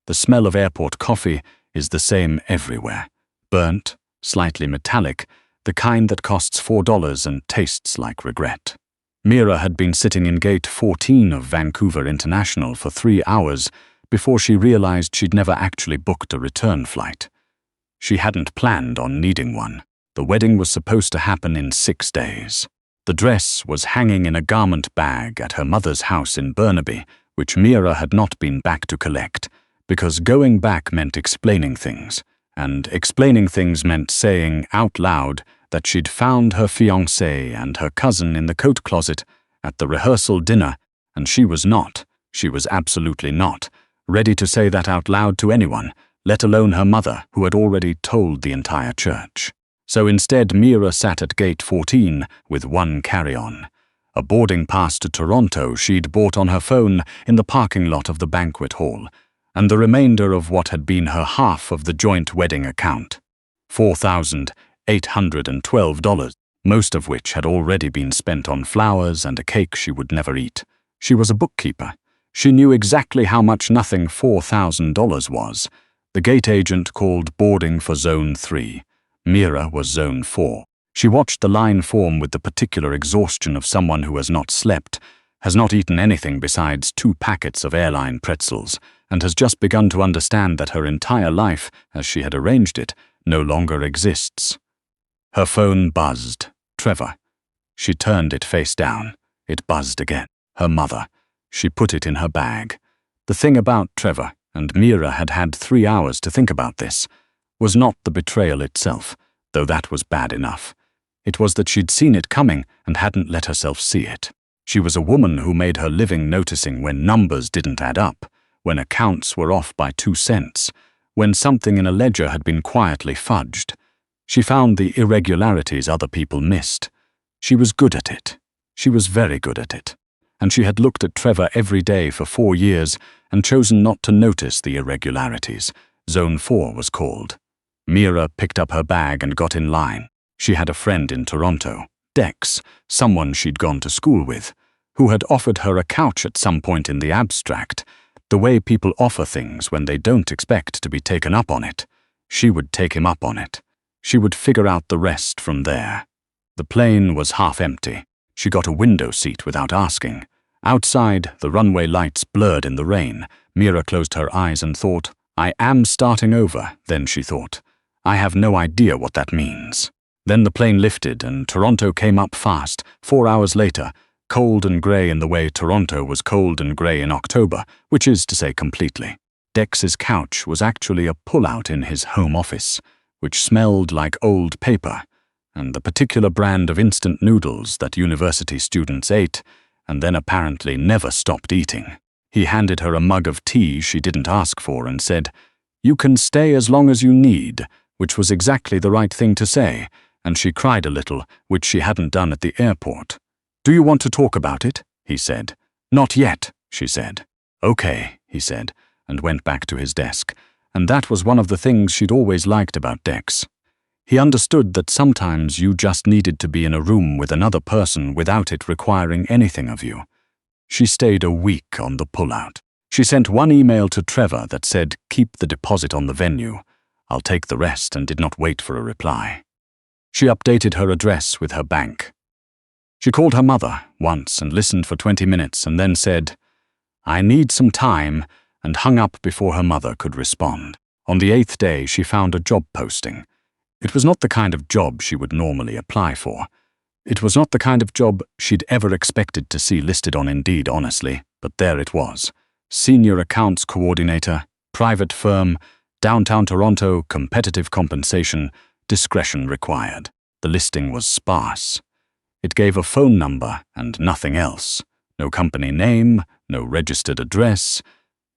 The smell of airport coffee is the same everywhere. Burnt, slightly metallic, the kind that costs $4 and tastes like regret. Mira had been sitting in gate 14 of Vancouver International for 3 hours before she realized she'd never actually booked a return flight. She hadn't planned on needing one. The wedding was supposed to happen in 6 days. The dress was hanging in a garment bag at her mother's house in Burnaby, which Mira had not been back to collect, because going back meant explaining things, and explaining things meant saying out loud that she'd found her fiancé and her cousin in the coat closet at the rehearsal dinner, and she was absolutely not, ready to say that out loud to anyone, let alone her mother, who had already told the entire church. So instead, Mira sat at gate 14 with one carry-on, a boarding pass to Toronto she'd bought on her phone in the parking lot of the banquet hall, and the remainder of what had been her half of the joint wedding account, $4,812, most of which had already been spent on flowers and a cake she would never eat. She was a bookkeeper. She knew exactly how much nothing $4,000 was. The gate agent called boarding for Zone 3. Mira was Zone 4. She watched the line form with the particular exhaustion of someone who has not slept, has not eaten anything besides 2 packets of airline pretzels, and has just begun to understand that her entire life, as she had arranged it, no longer exists. Her phone buzzed. Trevor. She turned it face down. It buzzed again. Her mother. She put it in her bag. The thing about Trevor, and Mira had had 3 hours to think about this, was not the betrayal itself, though that was bad enough. It was that she'd seen it coming and hadn't let herself see it. She was a woman who made her living noticing when numbers didn't add up, when accounts were off by 2 cents, when something in a ledger had been quietly fudged. She found the irregularities other people missed. She was good at it. She was very good at it. And she had looked at Trevor every day for 4 years and chosen not to notice the irregularities. Zone 4 was called. Mira picked up her bag and got in line. She had a friend in Toronto, Dex, someone she'd gone to school with, who had offered her a couch at some point in the abstract, the way people offer things when they don't expect to be taken up on it. She would take him up on it. She would figure out the rest from there. The plane was half empty. She got a window seat without asking. Outside, the runway lights blurred in the rain. Mira closed her eyes and thought, I am starting over. Then she thought, I have no idea what that means. Then the plane lifted and Toronto came up fast, 4 hours later, cold and grey in the way Toronto was cold and grey in October, which is to say completely. Dex's couch was actually a pull-out in his home office, which smelled like old paper, and the particular brand of instant noodles that university students ate, and then apparently never stopped eating. He handed her a mug of tea she didn't ask for and said, You can stay as long as you need, which was exactly the right thing to say, and she cried a little, which she hadn't done at the airport. Do you want to talk about it? He said. Not yet, she said. Okay, he said, and went back to his desk, and that was one of the things she'd always liked about Dex. He understood that sometimes you just needed to be in a room with another person without it requiring anything of you. She stayed a week on the pullout. She sent one email to Trevor that said, Keep the deposit on the venue. I'll take the rest, and did not wait for a reply. She updated her address with her bank. She called her mother once and listened for 20 minutes and then said, I need some time, and hung up before her mother could respond. On the 8th day, she found a job posting. It was not the kind of job she would normally apply for. It was not the kind of job she'd ever expected to see listed on Indeed, honestly, but there it was. Senior Accounts Coordinator, private firm, downtown Toronto, competitive compensation, discretion required. The listing was sparse. It gave a phone number and nothing else. No company name, no registered address,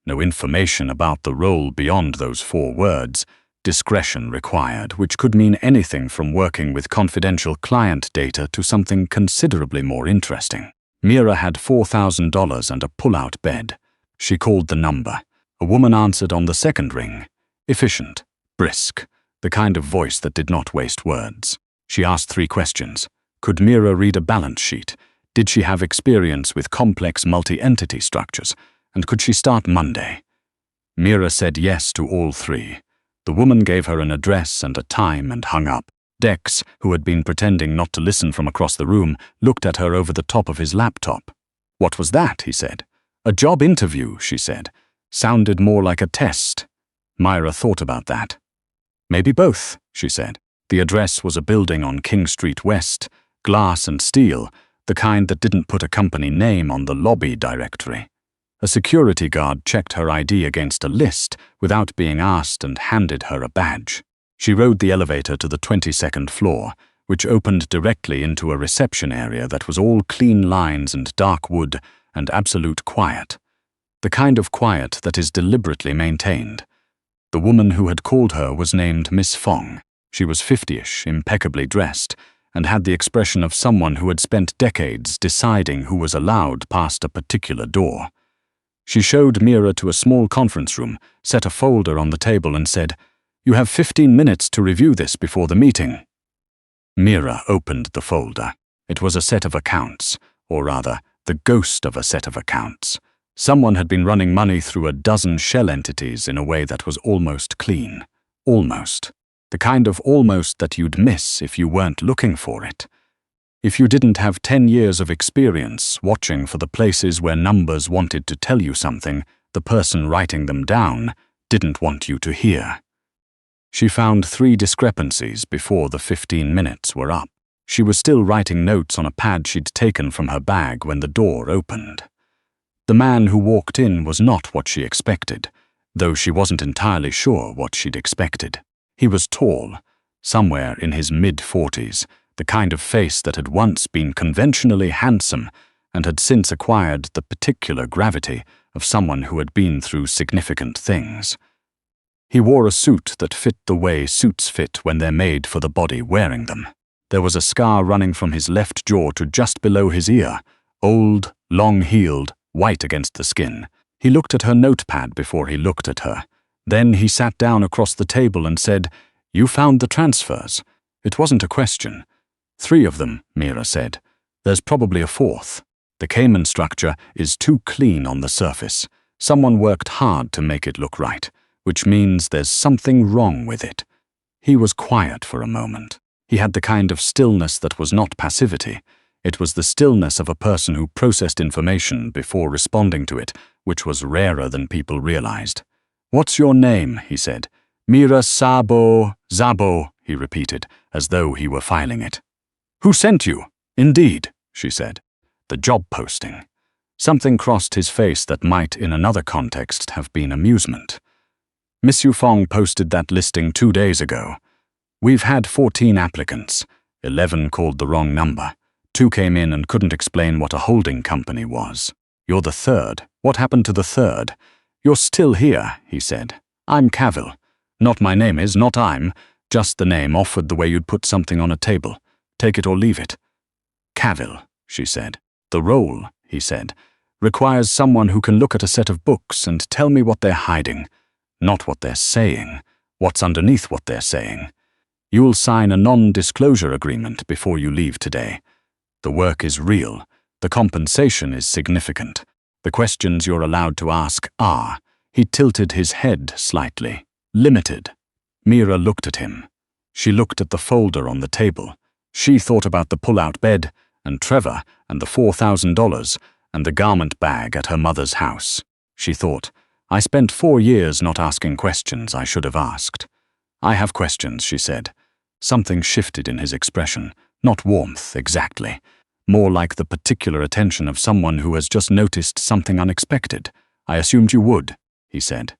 no information about the role beyond those 4 words. Discretion required, which could mean anything from working with confidential client data to something considerably more interesting. Mira had $4,000 and a pull-out bed. She called the number. A woman answered on the 2nd ring. Efficient, brisk, the kind of voice that did not waste words. She asked 3 questions. Could Mira read a balance sheet? Did she have experience with complex multi-entity structures? And could she start Monday? Mira said yes to all three. The woman gave her an address and a time and hung up. Dex, who had been pretending not to listen from across the room, looked at her over the top of his laptop. "What was that?" he said. "A job interview," she said. "Sounded more like a test." Mira thought about that. "Maybe both," she said. The address was a building on King Street West, glass and steel, the kind that didn't put a company name on the lobby directory. A security guard checked her ID against a list without being asked and handed her a badge. She rode the elevator to the 22nd floor, which opened directly into a reception area that was all clean lines and dark wood and absolute quiet. The kind of quiet that is deliberately maintained. The woman who had called her was named Miss Fong. She was 50-ish, impeccably dressed, and had the expression of someone who had spent decades deciding who was allowed past a particular door. She showed Mira to a small conference room, set a folder on the table and said, "You have 15 minutes to review this before the meeting." Mira opened the folder. It was a set of accounts, or rather, the ghost of a set of accounts. Someone had been running money through a dozen shell entities in a way that was almost clean. Almost. The kind of almost that you'd miss if you weren't looking for it. If you didn't have 10 years of experience watching for the places where numbers wanted to tell you something the person writing them down didn't want you to hear. She found 3 discrepancies before the 15 minutes were up. She was still writing notes on a pad she'd taken from her bag when the door opened. The man who walked in was not what she expected, though she wasn't entirely sure what she'd expected. He was tall, somewhere in his mid-40s, the kind of face that had once been conventionally handsome and had since acquired the particular gravity of someone who had been through significant things. He wore a suit that fit the way suits fit when they're made for the body wearing them. There was a scar running from his left jaw to just below his ear, old, long-heeled, white against the skin. He looked at her notepad before he looked at her. Then he sat down across the table and said, "You found the transfers." It wasn't a question. 3 of them, Mira said. There's probably a 4th. The Cayman structure is too clean on the surface. Someone worked hard to make it look right, which means there's something wrong with it. He was quiet for a moment. He had the kind of stillness that was not passivity. It was the stillness of a person who processed information before responding to it, which was rarer than people realized. "What's your name?" he said. "Mira Szabo." "Szabo," he repeated, as though he were filing it. "Who sent you?" "Indeed," she said. "The job posting." Something crossed his face that might, in another context, have been amusement. "Miss Yu Fong posted that listing 2 days ago. We've had 14 applicants. 11 called the wrong number. 2 came in and couldn't explain what a holding company was. You're the 3rd. What happened to the 3rd? You're still here," he said. "I'm Cavill. Not my name is, not I'm. Just the name offered the way you'd put something on a table. Take it or leave it." "Cavill," she said. "The role," he said, "requires someone who can look at a set of books and tell me what they're hiding. Not what they're saying. What's underneath what they're saying. You'll sign a non-disclosure agreement before you leave today. The work is real. The compensation is significant. The questions you're allowed to ask are," he tilted his head slightly, "limited." Mira looked at him. She looked at the folder on the table. She thought about the pull-out bed, and Trevor, and the $4,000, and the garment bag at her mother's house. She thought, "I spent 4 years not asking questions I should have asked." "I have questions," she said. Something shifted in his expression, not warmth exactly, more like the particular attention of someone who has just noticed something unexpected. "I assumed you would," he said.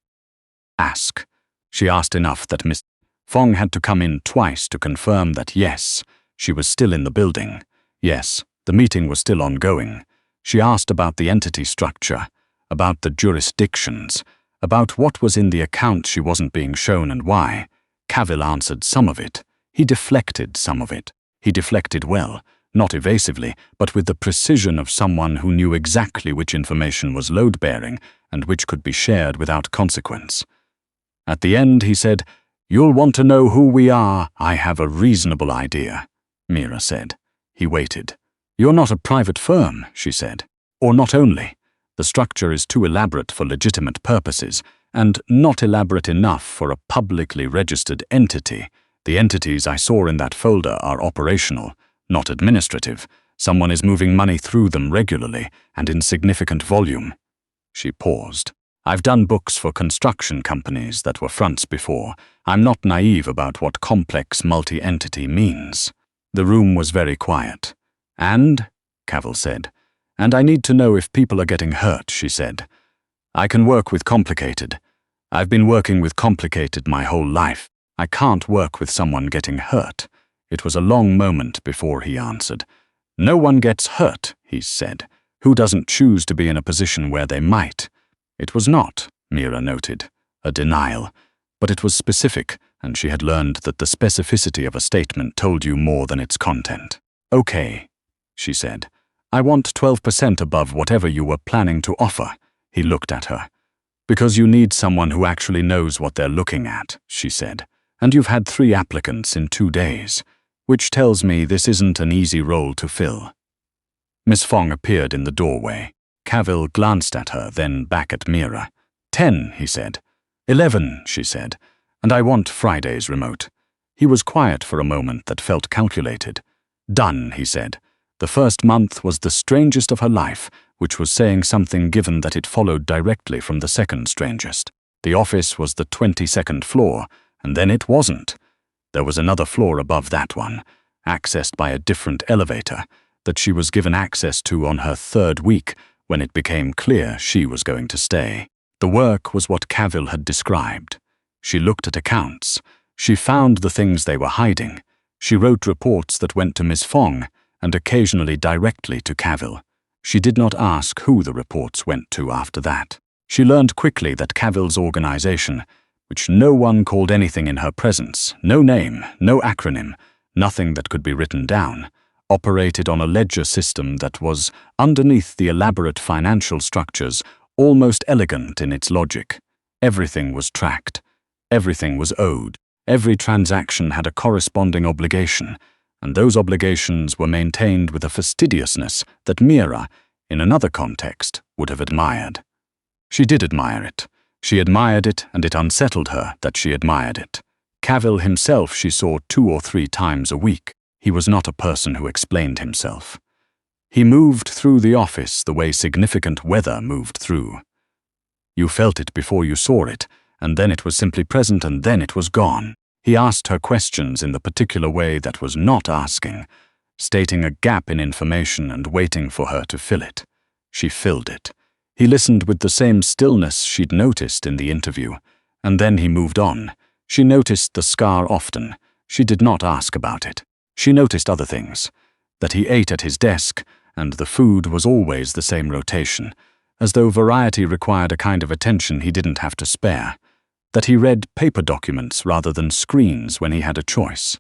"Ask." She asked enough that Miss Fong had to come in twice to confirm that yes, she was still in the building. Yes, the meeting was still ongoing. She asked about the entity structure, about the jurisdictions, about what was in the account she wasn't being shown and why. Cavill answered some of it. He deflected some of it. He deflected well, not evasively, but with the precision of someone who knew exactly which information was load-bearing and which could be shared without consequence. At the end, he said, "You'll want to know who we are." "I have a reasonable idea," Mira said. He waited. "You're not a private firm," she said. "Or not only. The structure is too elaborate for legitimate purposes, and not elaborate enough for a publicly registered entity. The entities I saw in that folder are operational, not administrative. Someone is moving money through them regularly and in significant volume. She paused. I've done books for construction companies that were fronts before. I'm not naive about what complex multi-entity means. The room was very quiet. And, Cavill said, and I need to know if people are getting hurt, she said. I can work with complicated. I've been working with complicated my whole life. I can't work with someone getting hurt. It was a long moment before he answered. No one gets hurt, he said. Who doesn't choose to be in a position where they might? It was not, Mira noted, a denial, but it was specific, and she had learned that the specificity of a statement told you more than its content. Okay, she said. I want 12% above whatever you were planning to offer. He looked at her. Because you need someone who actually knows what they're looking at, she said. And you've had 3 applicants in 2 days, which tells me this isn't an easy role to fill. Miss Fong appeared in the doorway. Cavill glanced at her, then back at Mira. 10, he said. 11, she said. And I want Friday's remote. He was quiet for a moment that felt calculated. Done, he said. The first month was the strangest of her life, which was saying something given that it followed directly from the second strangest. The office was the 22nd floor, and then it wasn't. There was another floor above that one, accessed by a different elevator, that she was given access to on her 3rd week, when it became clear she was going to stay. The work was what Cavill had described. She looked at accounts. She found the things they were hiding. She wrote reports that went to Miss Fong, and occasionally directly to Cavill. She did not ask who the reports went to after that. She learned quickly that Cavill's organization, which no one called anything in her presence, no name, no acronym, nothing that could be written down, operated on a ledger system that was, underneath the elaborate financial structures, almost elegant in its logic. Everything was tracked. Everything was owed. Every transaction had a corresponding obligation, and those obligations were maintained with a fastidiousness that Mira, in another context, would have admired. She did admire it. She admired it, and it unsettled her that she admired it. Cavill himself she saw 2 or 3 times a week. He was not a person who explained himself. He moved through the office the way significant weather moved through. You felt it before you saw it, and then it was simply present, and then it was gone. He asked her questions in the particular way that was not asking, stating a gap in information and waiting for her to fill it. She filled it. He listened with the same stillness she'd noticed in the interview, and then he moved on. She noticed the scar often. She did not ask about it. She noticed other things, that he ate at his desk, and the food was always the same rotation, as though variety required a kind of attention he didn't have to spare, that he read paper documents rather than screens when he had a choice,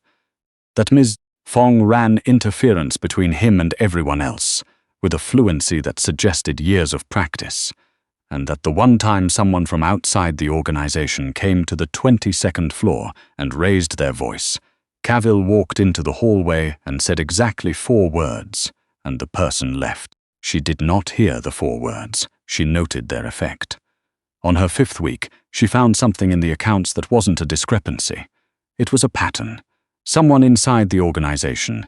that Ms. Fong ran interference between him and everyone else, with a fluency that suggested years of practice, and that the one time someone from outside the organization came to the 22nd floor and raised their voice, Cavill walked into the hallway and said exactly 4 words, and the person left. She did not hear the 4 words. She noted their effect. On her 5th week, she found something in the accounts that wasn't a discrepancy. It was a pattern. Someone inside the organization,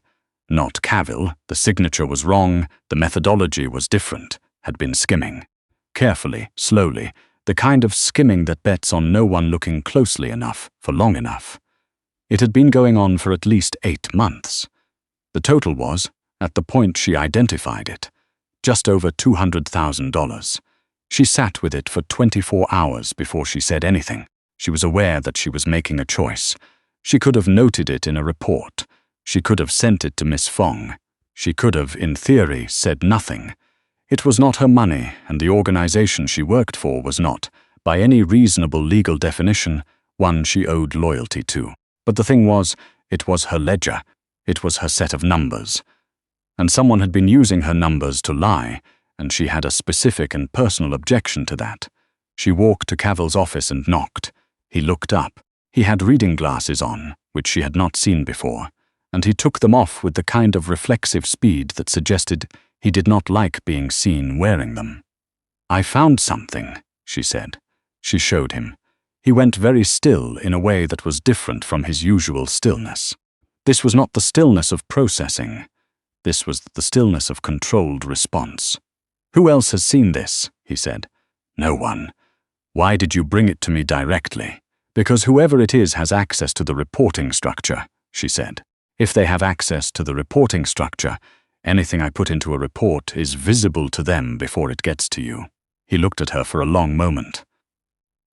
not Cavill, the signature was wrong, the methodology was different, had been skimming. Carefully, slowly, the kind of skimming that bets on no one looking closely enough for long enough. It had been going on for at least 8 months. The total was, at the point she identified it, just over $200,000. She sat with it for 24 hours before she said anything. She was aware that she was making a choice. She could have noted it in a report. She could have sent it to Miss Fong. She could have, in theory, said nothing. It was not her money, and the organization she worked for was not, by any reasonable legal definition, one she owed loyalty to. But the thing was, it was her ledger. It was her set of numbers. And someone had been using her numbers to lie, and she had a specific and personal objection to that. She walked to Cavill's office and knocked. He looked up. He had reading glasses on, which she had not seen before, and he took them off with the kind of reflexive speed that suggested he did not like being seen wearing them. I found something, she said. She showed him. He went very still in a way that was different from his usual stillness. This was not the stillness of processing. This was the stillness of controlled response. "Who else has seen this?" he said. "No one." "Why did you bring it to me directly?" "Because whoever it is has access to the reporting structure," she said. "If they have access to the reporting structure, anything I put into a report is visible to them before it gets to you." He looked at her for a long moment.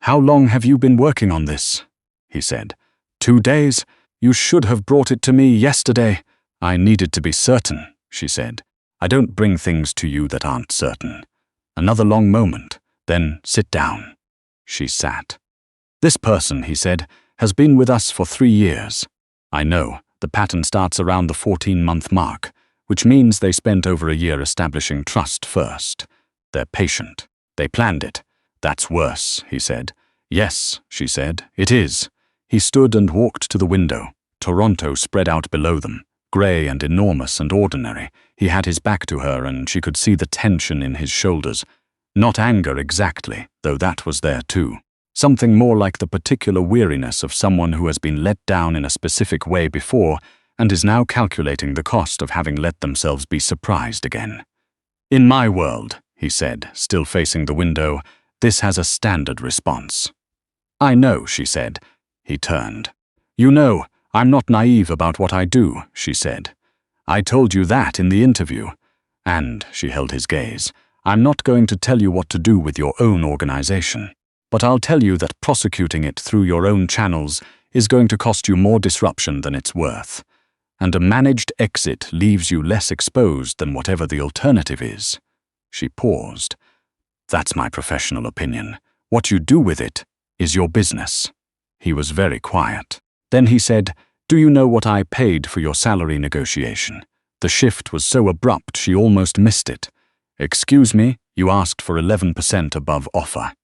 "How long have you been working on this?" he said. 2 days. You should have brought it to me yesterday." "I needed to be certain," she said. "I don't bring things to you that aren't certain." Another long moment. Then, "Sit down." She sat. "This person," he said, "has been with us for 3 years. I know, the pattern starts around the 14-month mark, which means they spent over a year establishing trust first. They're patient. They planned it." "That's worse," he said. "Yes," she said, "it is." He stood and walked to the window. Toronto spread out below them, grey and enormous and ordinary. He had his back to her and she could see the tension in his shoulders. Not anger exactly, though that was there too. Something more like the particular weariness of someone who has been let down in a specific way before and is now calculating the cost of having let themselves be surprised again. "In my world," he said, still facing the window, "this has a standard response." "I know," she said. He turned. "You know, I'm not naive about what I do," she said. "I told you that in the interview. And," she held his gaze, "I'm not going to tell you what to do with your own organization. But I'll tell you that prosecuting it through your own channels is going to cost you more disruption than it's worth. And a managed exit leaves you less exposed than whatever the alternative is." She paused. "That's my professional opinion. What you do with it is your business." He was very quiet. Then he said, "Do you know what I paid for your salary negotiation?" The shift was so abrupt she almost missed it. "Excuse me, you asked for 11% above offer."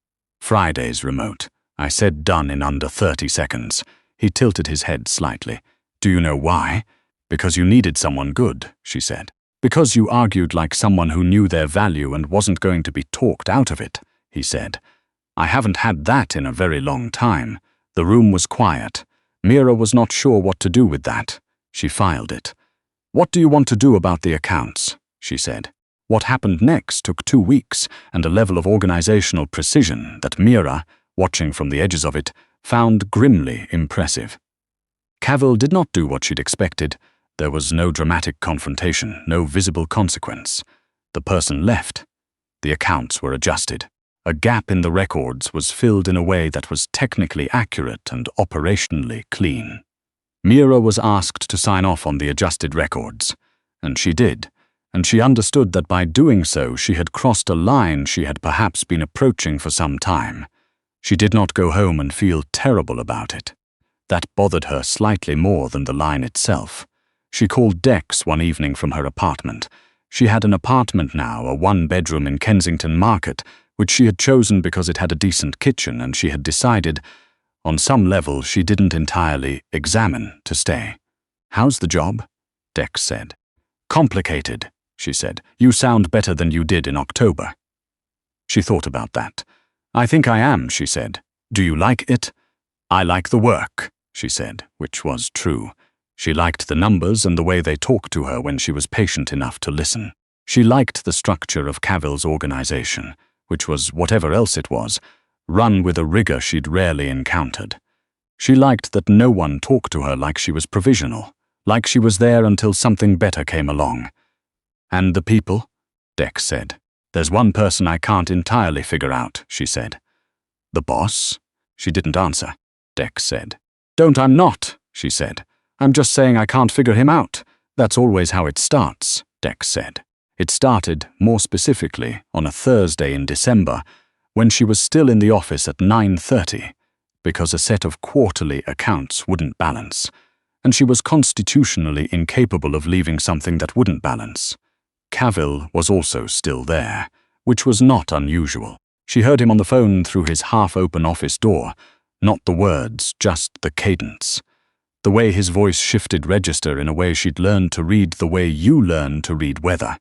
"Friday's remote." I said, done in under 30 seconds. He tilted his head slightly. "Do you know why?" "Because you needed someone good," she said. "Because you argued like someone who knew their value and wasn't going to be talked out of it," he said. "I haven't had that in a very long time." The room was quiet. Mira was not sure what to do with that. She filed it. "What do you want to do about the accounts?" she said. What happened next took 2 weeks and a level of organizational precision that Mira, watching from the edges of it, found grimly impressive. Cavill did not do what she'd expected. There was no dramatic confrontation, no visible consequence. The person left. The accounts were adjusted. A gap in the records was filled in a way that was technically accurate and operationally clean. Mira was asked to sign off on the adjusted records, and she did, and she understood that by doing so she had crossed a line she had perhaps been approaching for some time. She did not go home and feel terrible about it. That bothered her slightly more than the line itself. She called Dex one evening from her apartment. She had an apartment now, a 1-bedroom in Kensington Market, which she had chosen because it had a decent kitchen and she had decided, on some level she didn't entirely examine, to stay. "How's the job?" Dex said. "Complicated," she said. "You sound better than you did in October." She thought about that. "I think I am," she said. "Do you like it?" "I like the work," she said, which was true. She liked the numbers and the way they talked to her when she was patient enough to listen. She liked the structure of Cavill's organization, which was, whatever else it was, run with a rigor she'd rarely encountered. She liked that no one talked to her like she was provisional, like she was there until something better came along. "And the people?" Dex said. "There's one person I can't entirely figure out," she said. "The boss?" She didn't answer. Dex said. I'm not," she said. "I'm just saying I can't figure him out. That's always how it starts," Dex said. It started, more specifically, on a Thursday in December, when she was still in the office at 9:30, because a set of quarterly accounts wouldn't balance, and she was constitutionally incapable of leaving something that wouldn't balance. Cavill was also still there, which was not unusual. She heard him on the phone through his half-open office door, not the words, just the cadence. The way his voice shifted register in a way she'd learned to read the way you learn to read weather.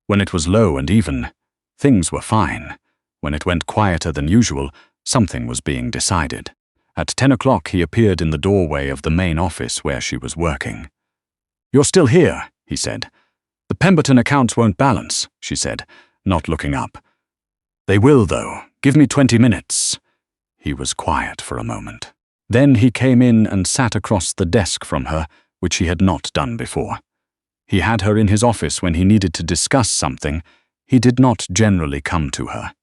When it was low and even, things were fine. When it went quieter than usual, Something was being decided. At 10 o'clock he appeared in the doorway of the main office where she was working. "You're still here," he said. "The Pemberton accounts won't balance," she said, not looking up. "They will, though. Give me 20 minutes." He was quiet for a moment. Then he came in and sat across the desk from her, which he had not done before. He had her in his office when he needed to discuss something. He did not generally come to her.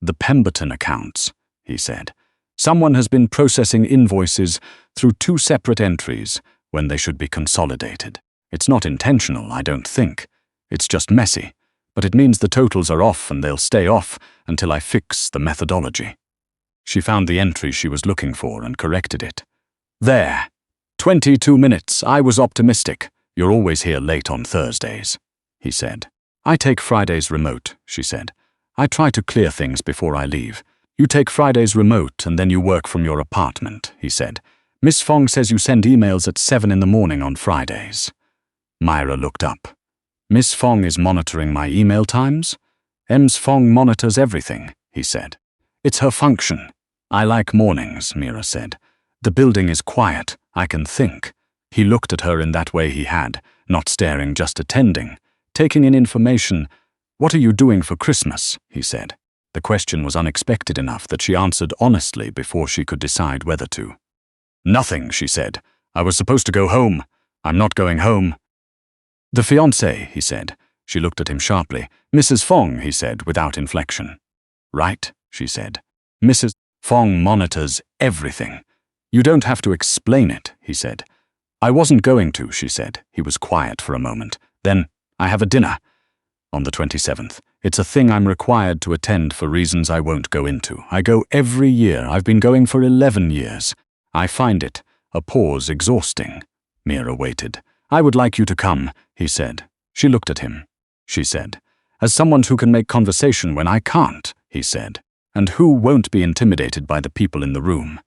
"The Pemberton accounts," he said. "Someone has been processing invoices through 2 separate entries when they should be consolidated. It's not intentional, I don't think. It's just messy, but it means the totals are off and they'll stay off until I fix the methodology." She found the entry she was looking for and corrected it. "There. 22 minutes. I was optimistic. You're always here late on Thursdays," he said. "I take Fridays remote," she said. "I try to clear things before I leave. You take Fridays remote and then you work from your apartment," he said. "Miss Fong says you send emails at 7 in the morning on Fridays." Mira looked up. "Miss Fong is monitoring my email times?" "Ms. Fong monitors everything," he said. "It's her function." "I like mornings," Mira said. "The building is quiet. I can think." He looked at her in that way he had, not staring, just attending, taking in information. "What are you doing for Christmas?" he said. The question was unexpected enough that she answered honestly before she could decide whether to. "Nothing," she said. "I was supposed to go home. I'm not going home." "The fiancé," he said. She looked at him sharply. "Mrs. Fong," he said, without inflection. "Right," she said. "Mrs. Fong monitors everything. You don't have to explain it," he said. "I wasn't going to," she said. He was quiet for a moment. "Then I have a dinner on the 27th. It's a thing I'm required to attend for reasons I won't go into. I go every year. I've been going for 11 years. I find it, a pause, exhausting." Mira waited. "I would like you to come," he said. She looked at him. She said, "As someone who can make conversation when I can't," he said, "and who won't be intimidated by the people in the room."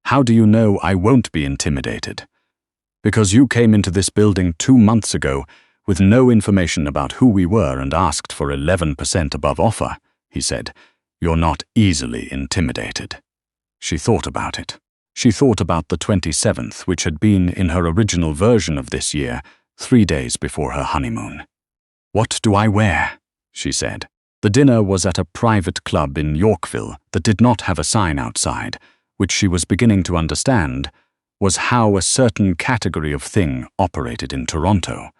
"How do you know I won't be intimidated?" "Because you came into this building 2 months ago with no information about who we were and asked for 11% above offer," he said. "You're not easily intimidated." She thought about it. She thought about the 27th, which had been in her original version of this year, 3 days before her honeymoon. "What do I wear?" she said. The dinner was at a private club in Yorkville that did not have a sign outside, which she was beginning to understand was how a certain category of thing operated in Toronto.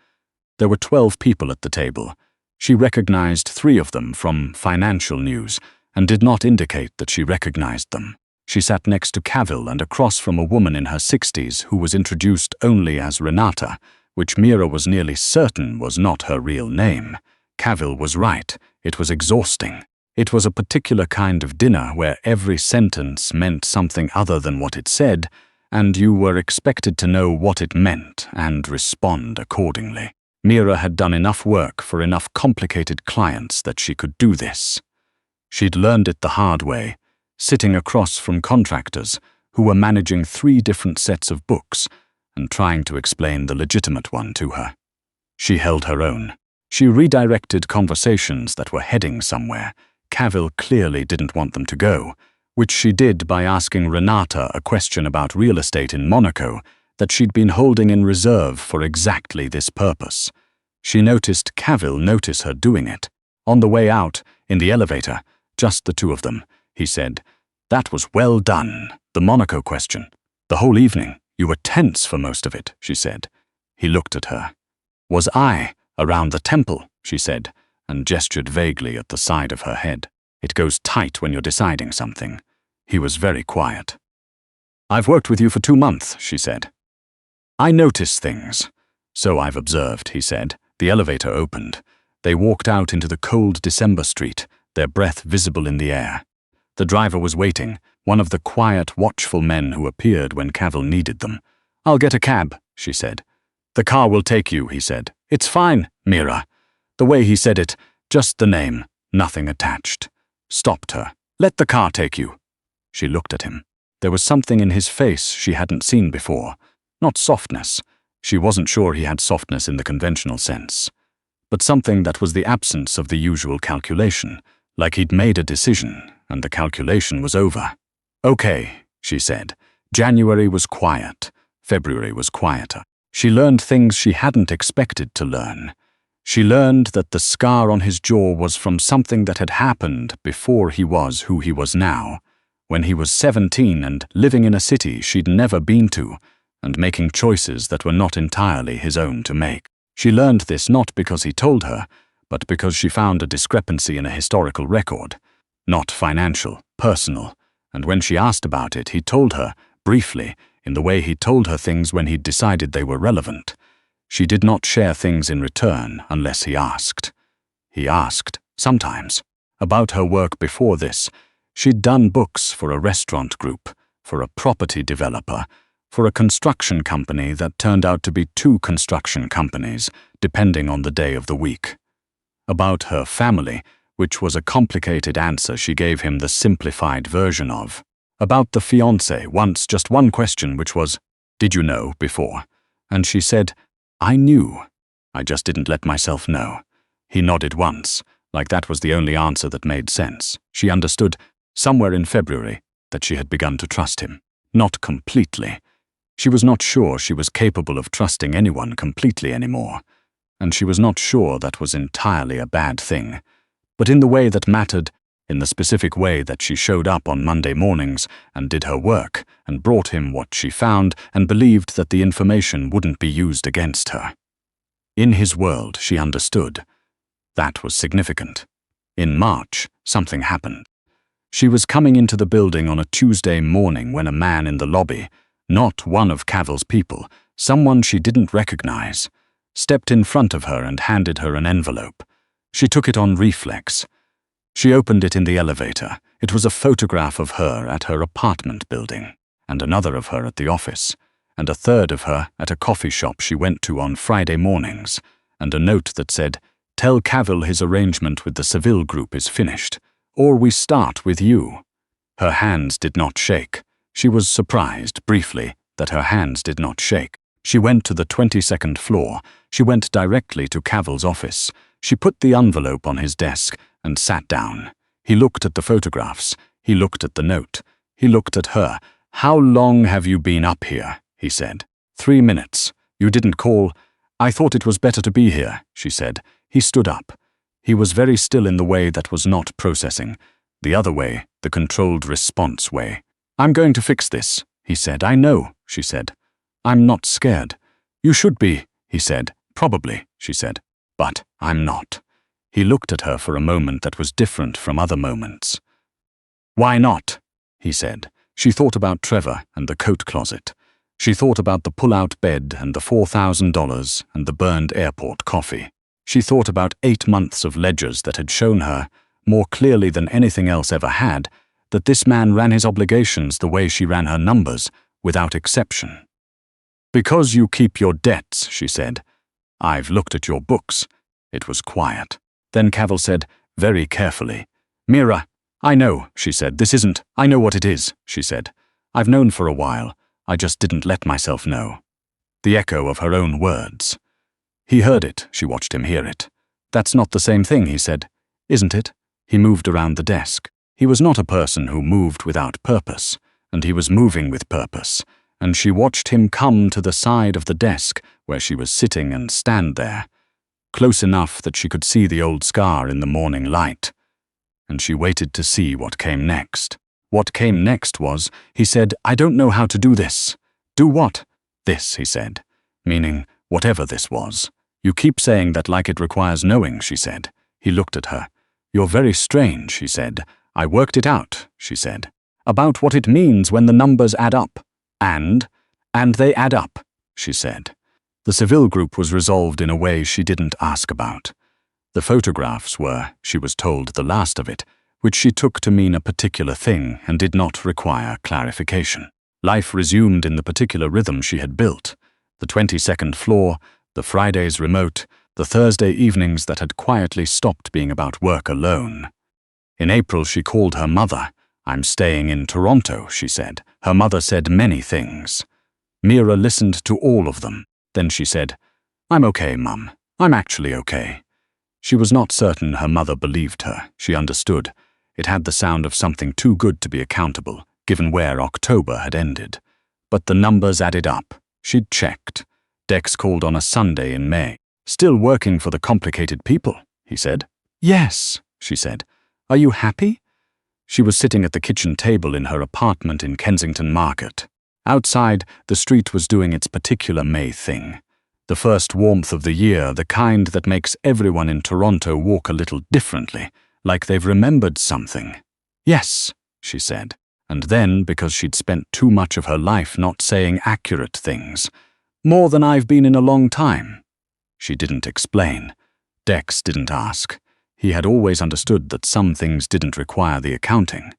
There were 12 people at the table. She recognized 3 of them from financial news and did not indicate that she recognized them. She sat next to Cavill and across from a woman in her 60s who was introduced only as Renata, which Mira was nearly certain was not her real name. Cavill was right. It was exhausting. It was a particular kind of dinner where every sentence meant something other than what it said, and you were expected to know what it meant and respond accordingly. Mira had done enough work for enough complicated clients that she could do this. She'd learned it the hard way, sitting across from contractors who were managing 3 different sets of books and trying to explain the legitimate one to her. She held her own. She redirected conversations that were heading somewhere. Cavill clearly didn't want them to go, which she did by asking Renata a question about real estate in Monaco that she'd been holding in reserve for exactly this purpose. She noticed Cavill notice her doing it. On the way out, in the elevator, just the 2 of them, he said, "That was well done, the Monaco question. The whole evening, you were tense for most of it," she said. He looked at her. "Was I around the temple?" she said, and gestured vaguely at the side of her head. "It goes tight when you're deciding something." He was very quiet. "I've worked with you for 2 months, she said. "I notice things." "So I've observed," he said. The elevator opened. They walked out into the cold December street, their breath visible in the air. The driver was waiting, one of the quiet, watchful men who appeared when Cavill needed them. "I'll get a cab," she said. "The car will take you," he said. "It's fine, Mira." The way he said it, just the name, nothing attached, stopped her. "Let the car take you." She looked at him. There was something in his face she hadn't seen before. Not softness. She wasn't sure he had softness in the conventional sense. But something that was the absence of the usual calculation, like he'd made a decision and the calculation was over. Okay, she said. January was quiet. February was quieter. She learned things she hadn't expected to learn. She learned that the scar on his jaw was from something that had happened before he was who he was now, when he was 17 and living in a city she'd never been to, and making choices that were not entirely his own to make. She learned this not because he told her, but because she found a discrepancy in a historical record, not financial, personal, and when she asked about it, he told her, briefly, in the way he told her things when he'd decided they were relevant. She did not share things in return unless he asked. He asked, sometimes. About her work before this, she'd done books for a restaurant group, for a property developer, for a construction company that turned out to be 2 construction companies, depending on the day of the week. About her family, which was a complicated answer she gave him the simplified version of. About the fiancé, once just one question, which was, "Did you know before?" And she said, "I knew. I just didn't let myself know." He nodded once, like that was the only answer that made sense. She understood, somewhere in February, that she had begun to trust him. Not completely. She was not sure she was capable of trusting anyone completely anymore, and she was not sure that was entirely a bad thing. But in the way that mattered, in the specific way that she showed up on Monday mornings and did her work and brought him what she found and believed that the information wouldn't be used against her. In his world, she understood. That was significant. In March, something happened. She was coming into the building on a Tuesday morning when a man in the lobby, not one of Cavill's people, someone she didn't recognize, stepped in front of her and handed her an envelope. She took it on reflex. She opened it in the elevator. It was a photograph of her at her apartment building, and another of her at the office, and a third of her at a coffee shop she went to on Friday mornings, and a note that said, "Tell Cavill his arrangement with the Seville group is finished, or we start with you." Her hands did not shake. She was surprised, briefly, that her hands did not shake. She went to the 22nd floor. She went directly to Cavill's office. She put the envelope on his desk and sat down. He looked at the photographs. He looked at the note. He looked at her. "How long have you been up here?" he said. 3 minutes. "You didn't call." "I thought it was better to be here," she said. He stood up. He was very still in the way that was not processing. The other way, the controlled response way. "I'm going to fix this," he said. "I know," she said. "I'm not scared." "You should be," he said. "Probably," she said. "But I'm not." He looked at her for a moment that was different from other moments. "Why not?" he said. She thought about Trevor and the coat closet. She thought about the pull-out bed and the $4,000 and the burned airport coffee. She thought about 8 months of ledgers that had shown her, more clearly than anything else ever had, that this man ran his obligations the way she ran her numbers, without exception. "Because you keep your debts," she said. "I've looked at your books." It was quiet. Then Cavill said, very carefully, "Mira, I know," she said. "This isn't, I know what it is," she said. "I've known for a while. I just didn't let myself know." The echo of her own words. He heard it. She watched him hear it. "That's not the same thing," he said. "Isn't it?" He moved around the desk. He was not a person who moved without purpose, and he was moving with purpose, and she watched him come to the side of the desk where she was sitting and stand there, close enough that she could see the old scar in the morning light. And she waited to see what came next. What came next was, he said, "I don't know how to do this." "Do what?" "This," he said, meaning whatever this was. "You keep saying that like it requires knowing," she said. He looked at her. "You're very strange," he said. "I worked it out," she said. "About what it means when the numbers add up." And they add up," she said. The Seville group was resolved in a way she didn't ask about. The photographs were, she was told, the last of it, which she took to mean a particular thing and did not require clarification. Life resumed in the particular rhythm she had built. The 22nd floor, the Fridays remote, the Thursday evenings that had quietly stopped being about work alone. In April she called her mother. "I'm staying in Toronto," she said. Her mother said many things. Mira listened to all of them. Then she said, "I'm okay, Mum. I'm actually okay." She was not certain her mother believed her. She understood. It had the sound of something too good to be accountable, given where October had ended. But the numbers added up. She'd checked. Dex called on a Sunday in May. "Still working for the complicated people," he said. "Yes," she said. "Are you happy?" She was sitting at the kitchen table in her apartment in Kensington Market. Outside, the street was doing its particular May thing. The first warmth of the year, the kind that makes everyone in Toronto walk a little differently, like they've remembered something. "Yes," she said. And then, because she'd spent too much of her life not saying accurate things, "More than I've been in a long time." She didn't explain. Dex didn't ask. He had always understood that some things didn't require the accounting.